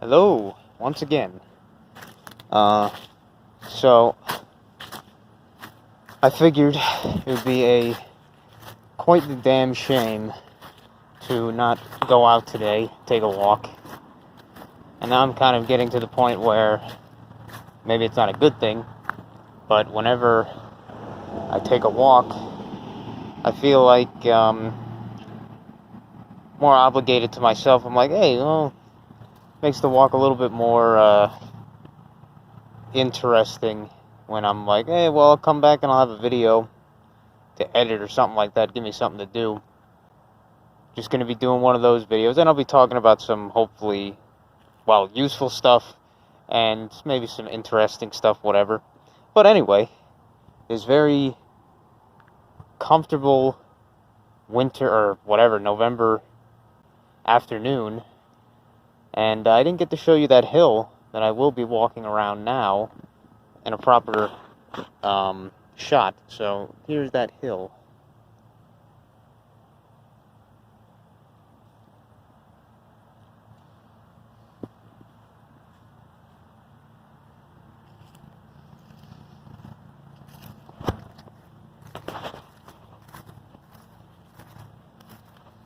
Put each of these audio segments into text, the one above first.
Hello, once again. So I figured it would be quite the damn shame to not go out today, take a walk. And now I'm kind of getting to the point where maybe it's not a good thing, but whenever I take a walk, I feel like more obligated to myself. I'm like, hey, well, makes the walk a little bit more interesting when I'm like, hey, well, I'll come back and I'll have a video to edit or something like that. Give me something to do. Just going to be doing one of those videos, and I'll be talking about some, hopefully, well, useful stuff and maybe some interesting stuff, whatever. But anyway, this very comfortable winter or whatever, November afternoon, and I didn't get to show you that hill that I will be walking around now in a proper shot. So here's that hill.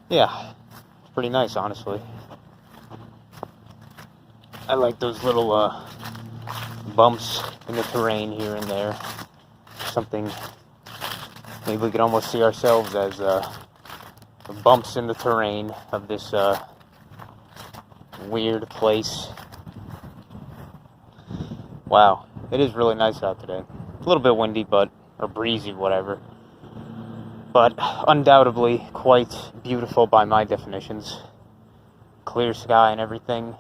Yeah, it's pretty nice, honestly. I like those little bumps in the terrain here and there. Something maybe we could almost see ourselves as bumps in the terrain of this weird place. Wow, it is really nice out today. A little bit windy, or breezy, whatever. But undoubtedly quite beautiful by my definitions. Clear sky and everything.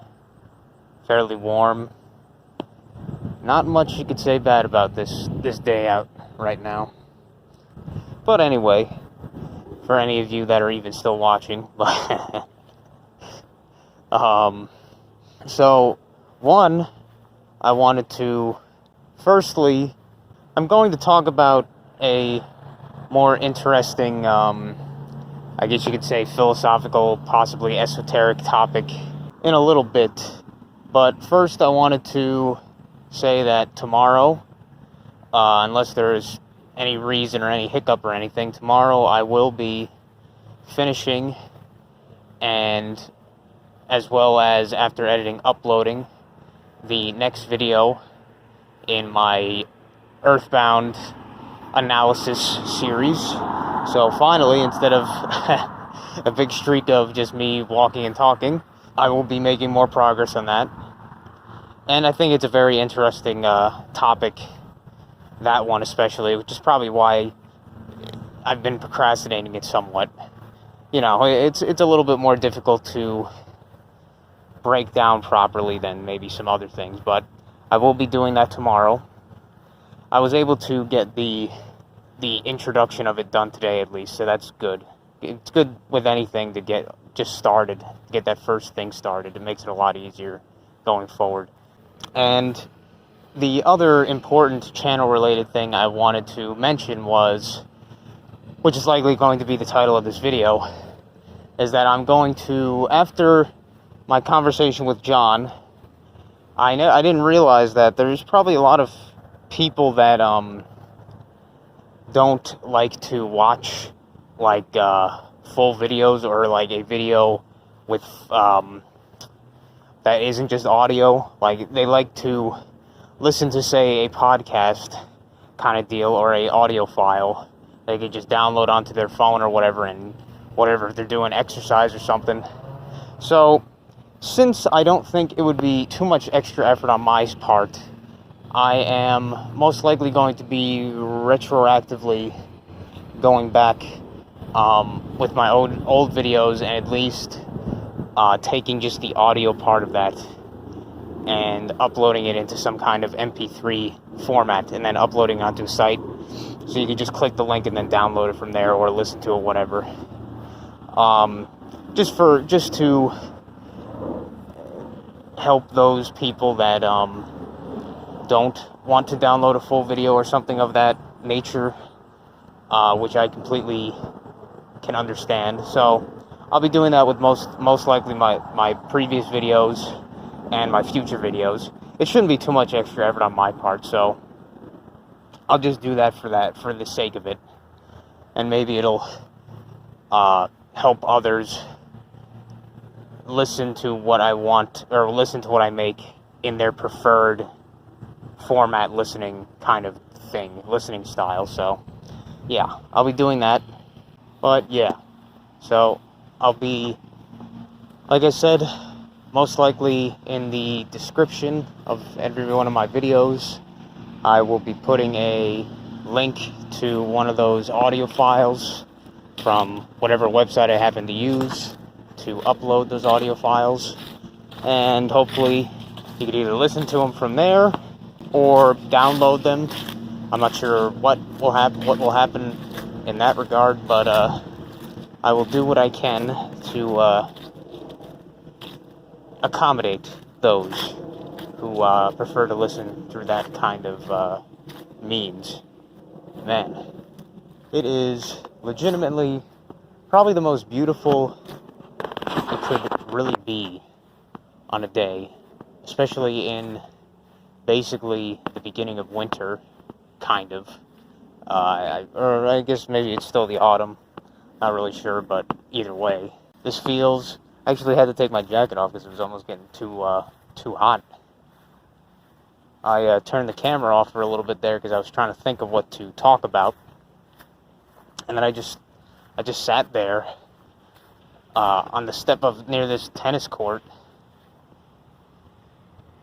Fairly warm. Not much you could say bad about this day out right now. But anyway, for any of you that are even still watching, so one, I wanted to, firstly, I'm going to talk about a more interesting, I guess you could say philosophical, possibly esoteric topic in a little bit. But first I wanted to say that tomorrow, unless there's any reason or any hiccup or anything, tomorrow I will be finishing, and as well as after editing, uploading the next video in my Earthbound analysis series. So finally, instead of a big streak of just me walking and talking, I will be making more progress on that. And I think it's a very interesting topic, that one especially, which is probably why I've been procrastinating it somewhat. You know, it's a little bit more difficult to break down properly than maybe some other things, but I will be doing that tomorrow. I was able to get the introduction of it done today, at least, so that's good. It's good with anything to get just started, get that first thing started. It makes it a lot easier going forward. And the other important channel-related thing I wanted to mention was, which is likely going to be the title of this video, is that I'm going to, after my conversation with John, I didn't realize that there's probably a lot of people that don't like to watch like full videos, or like a video with that isn't just audio. Like, they like to listen to, say, a podcast kind of deal, or a audio file they could just download onto their phone or whatever, and whatever, if they're doing exercise or something. So since I don't think it would be too much extra effort on my part, I am most likely going to be retroactively going back with my old videos, and at least taking just the audio part of that and uploading it into some kind of MP3 format, and then uploading onto a site, so you can just click the link and then download it from there, or listen to it, whatever. Just to help those people that don't want to download a full video or something of that nature, which I completely can understand. So I'll be doing that with most likely my previous videos, and my future videos. It shouldn't be too much extra effort on my part, so I'll just do that for the sake of it, and maybe it'll help others listen to what I want, or listen to what I make in their preferred format listening kind of thing, listening style. So yeah, I'll be doing that. But yeah, so I'll be, like I said, most likely in the description of every one of my videos, I will be putting a link to one of those audio files from whatever website I happen to use to upload those audio files, and hopefully you could either listen to them from there or download them. I'm not sure what will happen in that regard, but I will do what I can to accommodate those who prefer to listen through that kind of means. Man, it is legitimately probably the most beautiful it could really be on a day, especially in basically the beginning of winter, kind of. Or I guess maybe it's still the autumn. Not really sure, but either way, this feels. I actually had to take my jacket off because it was almost getting too hot. I turned the camera off for a little bit there because I was trying to think of what to talk about, and then I just sat there on the step of near this tennis court,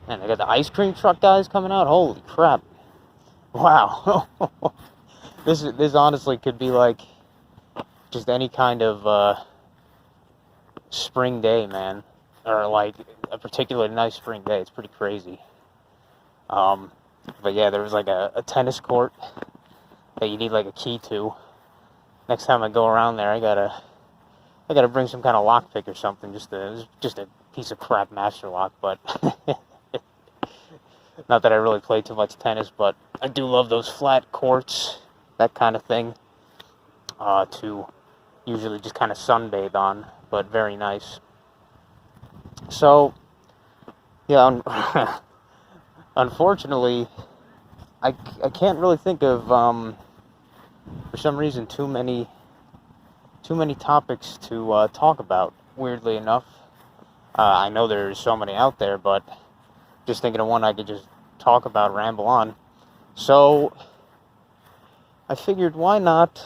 and I got the ice cream truck guys coming out. Holy crap! Wow, this honestly could be like just any kind of spring day, man, or like a particularly nice spring day. It's pretty crazy. But yeah, there was like a tennis court that you need like a key to. Next time I go around there, I gotta bring some kind of lockpick or something, just a piece of crap master lock. But not that I really play too much tennis, but I do love those flat courts, that kind of thing, to usually just kind of sunbathe on, but very nice. So yeah, unfortunately, I can't really think of for some reason too many topics to talk about. Weirdly enough, I know there's so many out there, but just thinking of one I could just talk about, ramble on. So I figured, why not,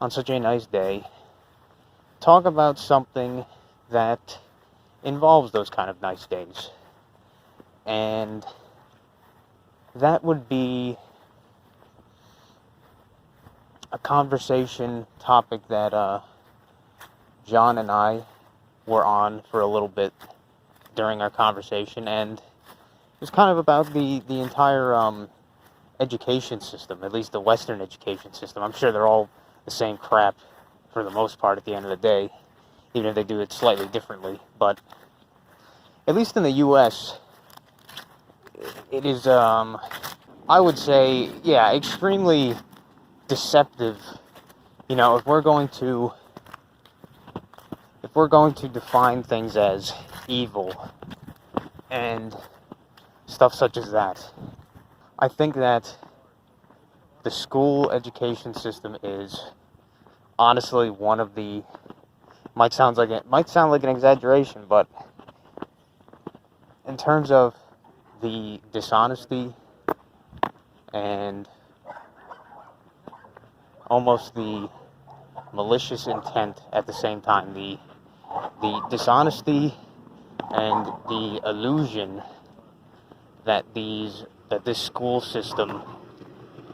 on such a nice day, talk about something that involves those kind of nice days. And that would be a conversation topic that John and I were on for a little bit during our conversation, and it's kind of about the entire education system, at least the Western education system. I'm sure they're all the same crap for the most part at the end of the day, even if they do it slightly differently. But at least in the U.S., it is, I would say, yeah, extremely deceptive. You know, if we're going to define things as evil and stuff such as that, I think that the school education system is honestly one of the, might sound like an exaggeration, but in terms of the dishonesty and almost the malicious intent at the same time, the dishonesty and the illusion that this school system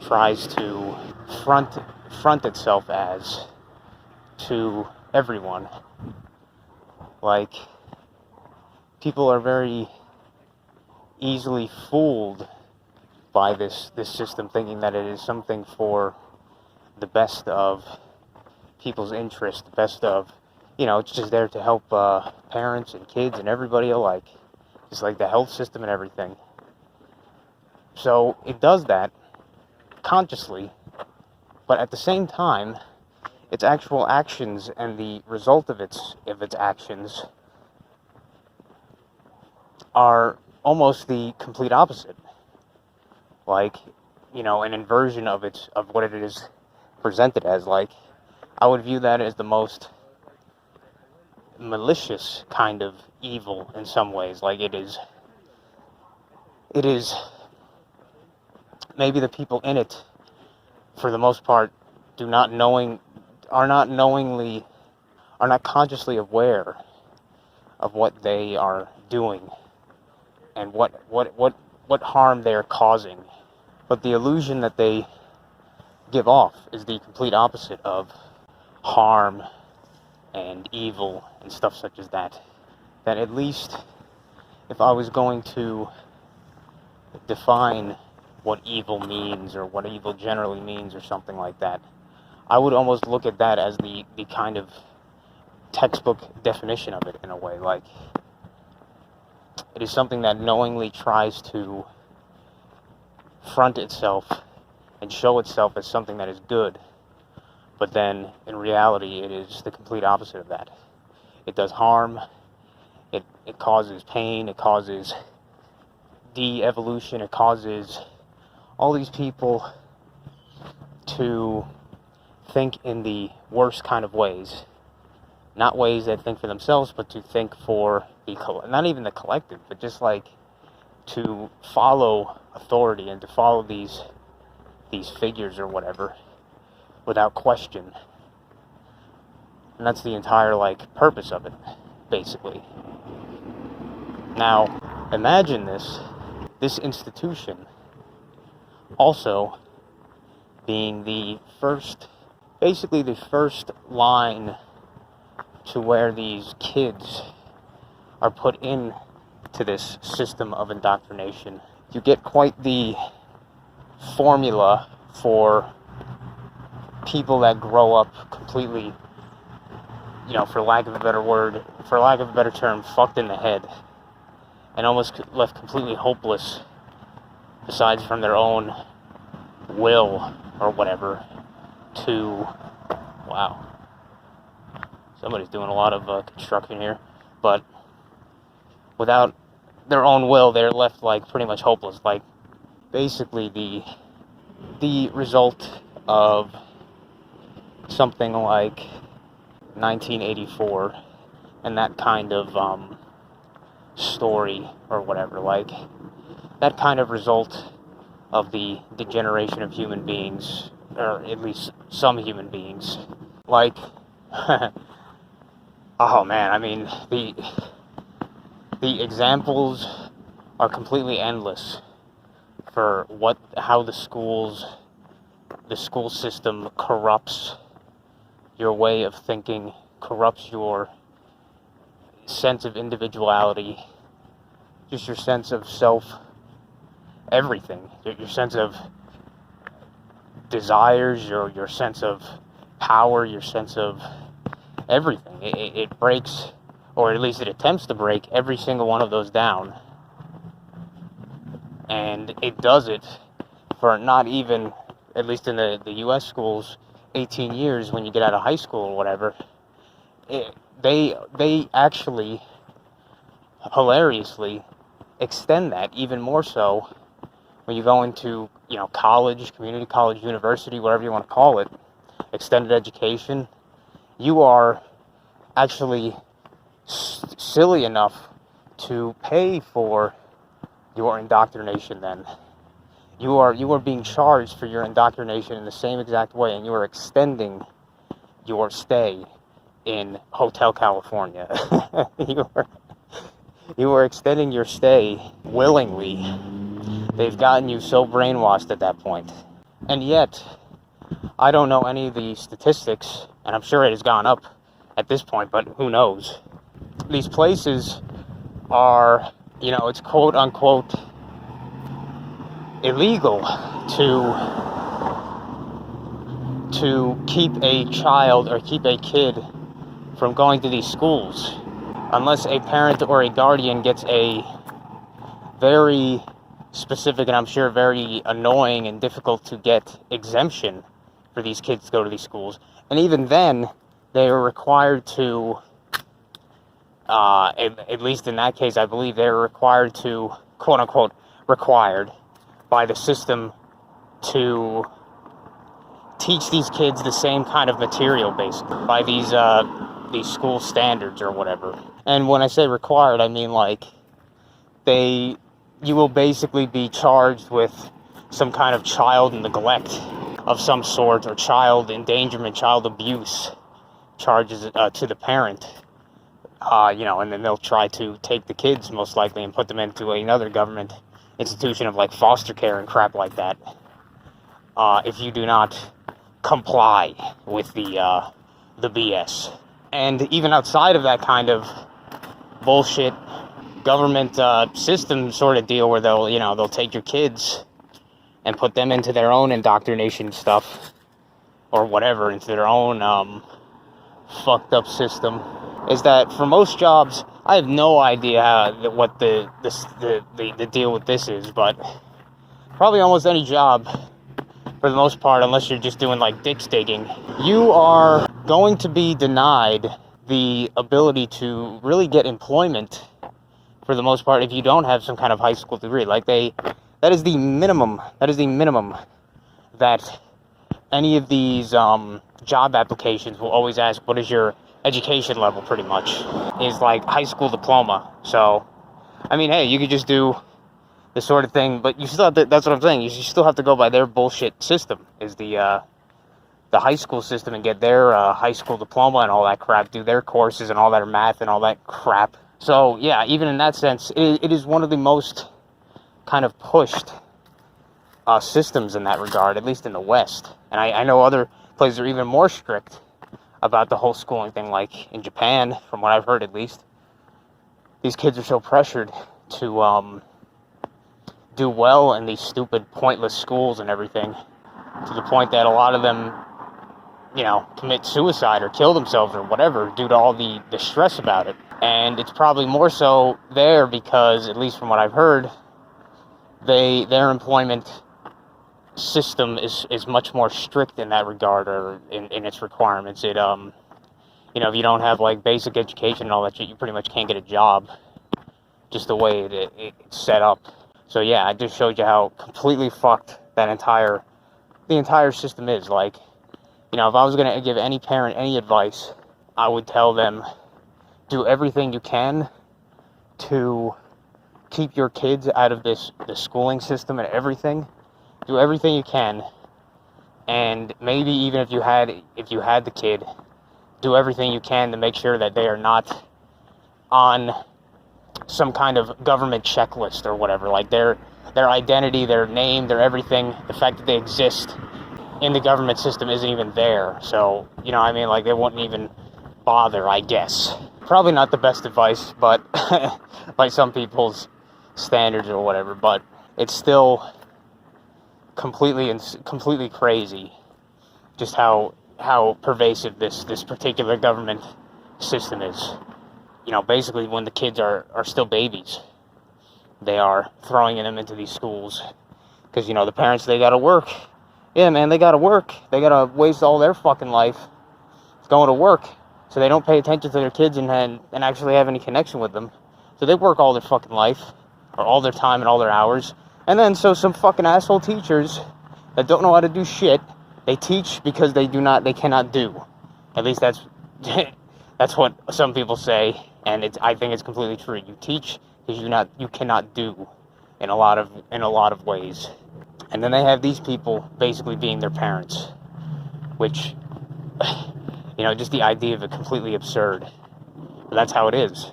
tries to front itself as to everyone. Like, people are very easily fooled by this system, thinking that it is something for the best of people's interest, the best of, it's just there to help parents and kids and everybody alike, just like the health system and everything. So it does that consciously, but at the same time, its actual actions and the result of its actions are almost the complete opposite. Like, an inversion of what it is presented as. Like, I would view that as the most malicious kind of evil in some ways. Like, it is maybe the people in it, for the most part, are not consciously aware of what they are doing and what harm they are causing. But the illusion that they give off is the complete opposite of harm and evil and stuff such as that. That, at least if I was going to define what evil means, or what evil generally means, or something like that, I would almost look at that as the kind of textbook definition of it, in a way. Like, it is something that knowingly tries to front itself and show itself as something that is good, but then in reality it is the complete opposite of that. It does harm, it causes pain, it causes de-evolution, it causes all these people to think in the worst kind of ways. Not ways that think for themselves, but to think for not even the collective, but just like to follow authority and to follow these figures or whatever without question. And that's the entire purpose of it, basically. Now, imagine this institution also being basically the first line to where these kids are put in to this system of indoctrination. You get quite the formula for people that grow up completely, for lack of a better term, fucked in the head, and almost left completely hopeless, besides from their own will or whatever, to, wow, somebody's doing a lot of construction here, but without their own will, they're left pretty much hopeless. Basically the result of something like 1984 and that kind of story or whatever, that kind of result of the degeneration of human beings, or at least some human beings. Oh man, I mean, the examples are completely endless for how the school system corrupts your way of thinking, corrupts your sense of individuality, just your sense of self, everything, your sense of desires, your sense of power, your sense of everything. It breaks, or at least it attempts to break, every single one of those down. And it does it for not even, at least in the U.S. schools, 18 years when you get out of high school or whatever. They actually, hilariously, extend that even more so when you go into, college, community college, university, whatever you want to call it, extended education. You are actually silly enough to pay for your indoctrination then. You are being charged for your indoctrination in the same exact way, and you are extending your stay in Hotel California. you are extending your stay willingly. They've gotten you so brainwashed at that point. And yet, I don't know any of the statistics, and I'm sure it has gone up at this point, but who knows? These places are, it's quote unquote illegal to keep a child or keep a kid from going to these schools unless a parent or a guardian gets a very specific, and I'm sure very annoying and difficult to get, exemption for these kids to go to these schools. And even then, they are required to at least in that case, I believe they're required to, quote unquote, required by the system to teach these kids the same kind of material, basically, by these school standards or whatever. And when I say required, I mean like you will basically be charged with some kind of child neglect of some sort, or child endangerment, child abuse charges to the parent. And then they'll try to take the kids, most likely, and put them into another government institution of like foster care and crap like that. If you do not comply with the BS. And even outside of that kind of bullshit government system sort of deal, where they'll take your kids and put them into their own indoctrination stuff or whatever, into their own fucked up system, is that for most jobs, I have no idea what the deal with this is, but probably almost any job, for the most part, unless you're just doing like ditch digging, you are going to be denied the ability to really get employment, for the most part, if you don't have some kind of high school degree. Like that is the minimum that any of these job applications will always ask. What is your education level? Pretty much is like high school diploma. So I mean, hey, you could just do the sort of thing, but you still have to, that's what I'm saying, you still have to go by their bullshit system, is the high school system, and get their high school diploma and all that crap, do their courses and all that math and all that crap. So yeah, even in that sense, it is one of the most kind of pushed systems in that regard, at least in the West. And I know other places are even more strict about the whole schooling thing, like in Japan, from what I've heard at least. These kids are so pressured to do well in these stupid, pointless schools and everything, to the point that a lot of them, commit suicide or kill themselves or whatever due to all the stress about it. And it's probably more so there because, at least from what I've heard, their employment system is much more strict in that regard, or in its requirements. It if you don't have like basic education and all that shit, you pretty much can't get a job, just the way it's set up. So yeah, I just showed you how completely fucked the entire system is. Like, if I was going to give any parent any advice, I would tell them, do everything you can to keep your kids out of the schooling system and everything. Do everything you can, and maybe even if you had the kid, do everything you can to make sure that they are not on some kind of government checklist or whatever. Like their identity, their name, their everything, the fact that they exist in the government system isn't even there. So, like they wouldn't even bother, I guess. Probably not the best advice, but by some people's standards or whatever, but it's still completely crazy just how pervasive this particular government system is. Basically, when the kids are still babies, they are throwing them into these schools because, the parents, they gotta work. Yeah, man, they gotta work. They gotta waste all their fucking life going to work, so they don't pay attention to their kids and actually have any connection with them. So they work all their fucking life, or all their time and all their hours, and then so some fucking asshole teachers that don't know how to do shit, they teach because they cannot do. At least that's that's what some people say, and I think it's completely true. You teach because you cannot do in a lot of ways. And then they have these people basically being their parents, which, just the idea of it, completely absurd. But that's how it is.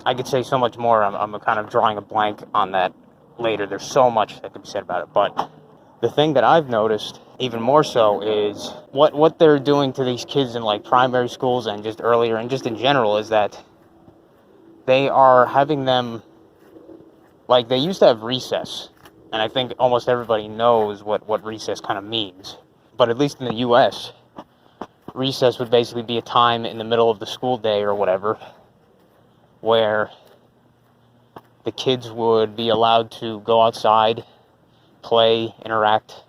I could say so much more. I'm kind of drawing a blank on that later. There's so much that could be said about it. But the thing that I've noticed even more so is what they're doing to these kids in like primary schools and just earlier and just in general, is that they are having them, like, they used to have recess. And I think almost everybody knows what recess kind of means. But at least in the U.S., recess would basically be a time in the middle of the school day or whatever, where the kids would be allowed to go outside, play, interact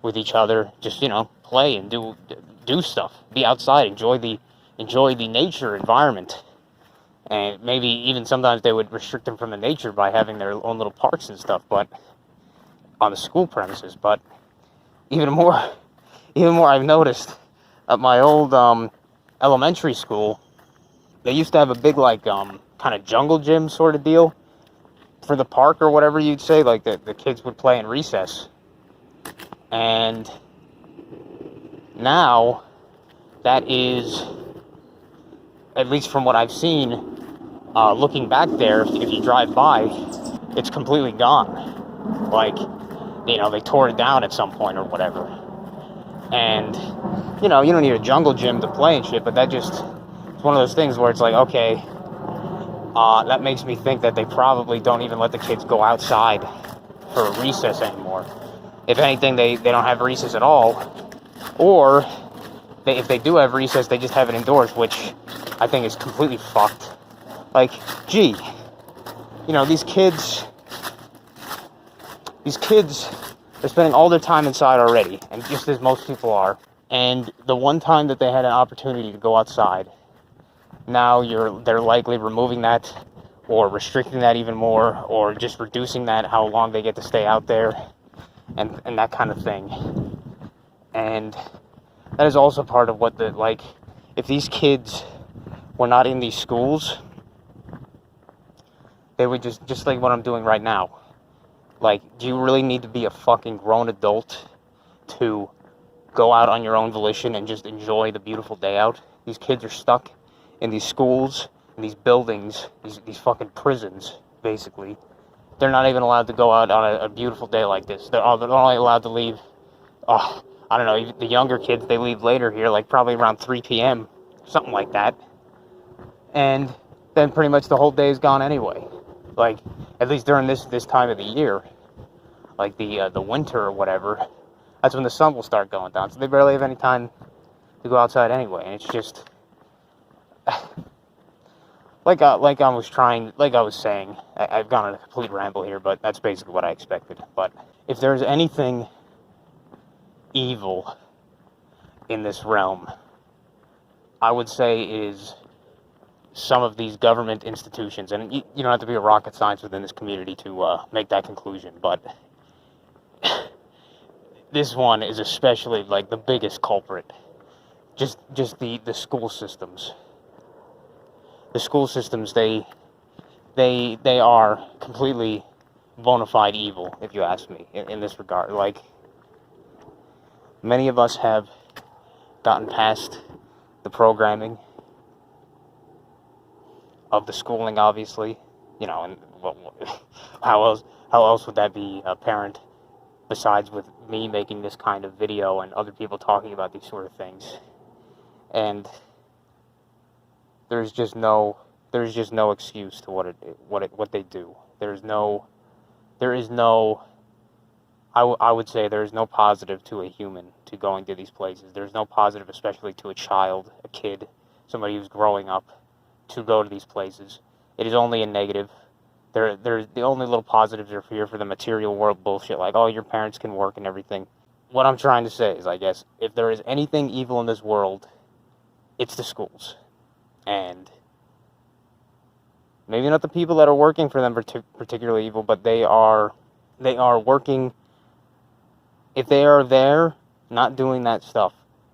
with each other, just, play and do stuff, be outside, enjoy the nature environment. And maybe even sometimes they would restrict them from the nature by having their own little parks and stuff, but on the school premises. But even more I've noticed at my old elementary school, they used to have a big like kind of jungle gym sort of deal for the park or whatever you'd say, like the kids would play in recess. And now that is, at least from what I've seen, looking back there, if you drive by, it's completely gone. Like, they tore it down at some point or whatever. And, you don't need a jungle gym to play and shit, but it's one of those things where it's like, okay, that makes me think that they probably don't even let the kids go outside for recess anymore. If anything, they don't have recess at all. Or, if they do have recess, they just have it indoors, which I think is completely fucked. Like, gee, these kids are spending all their time inside already, and just as most people are. And the one time that they had an opportunity to go outside, now they're likely removing that, or restricting that even more, or just reducing that, how long they get to stay out there, and that kind of thing. And that is also part of what if these kids were not in these schools, they would just like what I'm doing right now. Like, do you really need to be a fucking grown adult to go out on your own volition and just enjoy the beautiful day out? These kids are stuck in these schools, in these buildings, these fucking prisons, basically. They're not even allowed to go out on a beautiful day like this. They're only allowed to leave, I don't know, the younger kids, they leave later here, like probably around 3 p.m., something like that. And then pretty much the whole day is gone anyway. Like, at least during this time of the year, like the winter or whatever, that's when the sun will start going down. So they barely have any time to go outside anyway. And it's just, like I was saying, I've gone on a complete ramble here, but that's basically what I expected. But if there's anything evil in this realm, I would say is some of these government institutions, and you don't have to be a rocket science within this community to make that conclusion, but this one is especially like the biggest culprit. Just the school systems. The school systems, they are completely bona fide evil, if you ask me, in this regard. Like, many of us have gotten past the programming of the schooling, obviously, and how else would that be apparent besides with me making this kind of video and other people talking about these sort of things? And there's just no excuse to what they do. I would say there is no positive to a human to going to these places. There's no positive, especially to a child, a kid, somebody who's growing up, to go to these places. It is only a negative. There's the only little positives are here for the material world bullshit, like, oh, your parents can work and everything. What I'm trying to say is, I guess, if there is anything evil in this world, it's the schools. And maybe not the people that are working for them are particularly evil, but they are working. If they are there, not doing that stuff,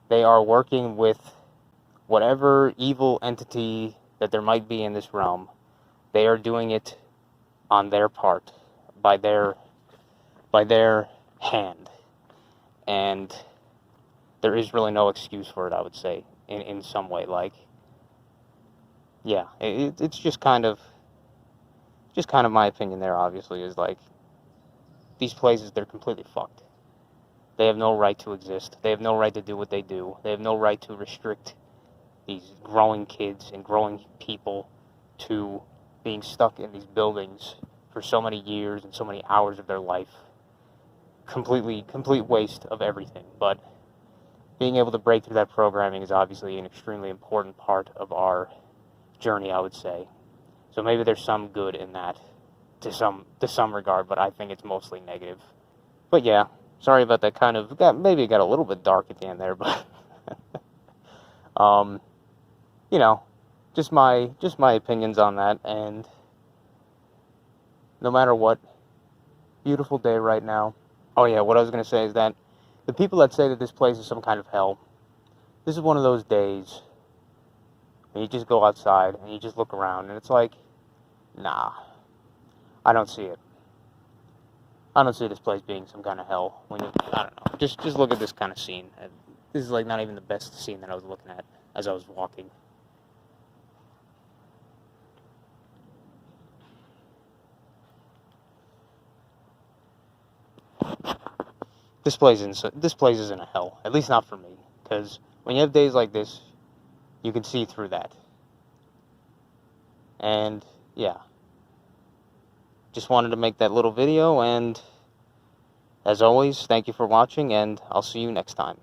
they are working with whatever evil entity that there might be in this realm. They are doing it on their part, by their hand. And there is really no excuse for it, I would say, in some way. Like, yeah, it's just kind of my opinion there, obviously, is like, these places, they're completely fucked. They have no right to exist. They have no right to do what they do. They have no right to restrict these growing kids and growing people to being stuck in these buildings for so many years and so many hours of their life. Complete waste of everything. But being able to break through that programming is obviously an extremely important part of our journey, I would say. So maybe there's some good in that to some regard, but I think it's mostly negative. But yeah, sorry about that maybe it got a little bit dark at the end there, but just my opinions on that. And no matter what, beautiful day right now. Oh yeah, what I was gonna say is that the people that say that this place is some kind of hell, this is one of those days when you just go outside and you just look around and it's like, nah, I don't see it. I don't see this place being some kind of hell. When you, I don't know, just look at this kind of scene. This is like not even the best scene that I was looking at as I was walking. This place isn't a hell. At least not for me. Because when you have days like this, you can see through that. And yeah, just wanted to make that little video. And as always, thank you for watching, and I'll see you next time.